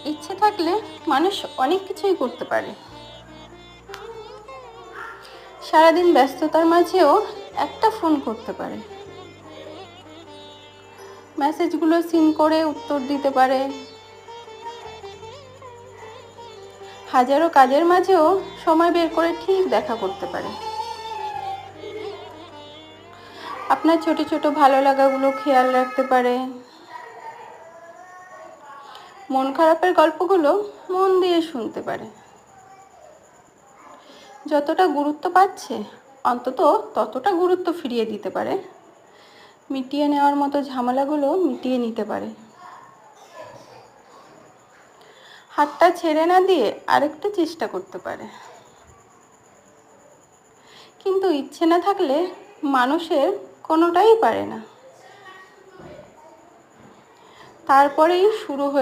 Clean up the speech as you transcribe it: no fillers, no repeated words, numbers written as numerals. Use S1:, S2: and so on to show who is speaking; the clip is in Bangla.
S1: ইচ্ছে থাকলে মানুষ অনেক কিছুই করতে পারে। সারাদিন ব্যস্ততার মাঝেও একটা ফোন করতে পারে, মেসেজগুলো সিন করে উত্তর দিতে পারে, হাজারো কাজের মাঝেও সময় বের করে ঠিক দেখা করতে পারে। আপনার ছোট ছোট ভালো লাগাগুলো খেয়াল রাখতে পারে, মন খারাপের গল্পগুলো মন দিয়ে শুনতে পারে। যতটা গুরুত্ব পাচ্ছে অন্তত ততটা গুরুত্ব ফিরিয়ে দিতে পারে, মিটিয়ে নেওয়ার মতো ঝামেলাগুলো মিটিয়ে নিতে পারে। হাতটা ছেড়ে না দিয়ে আরেকটু চেষ্টা করতে পারে। কিন্তু ইচ্ছে না থাকলে মানুষের কোনোটাই পারে না। তারপরেই শুরু হয়ে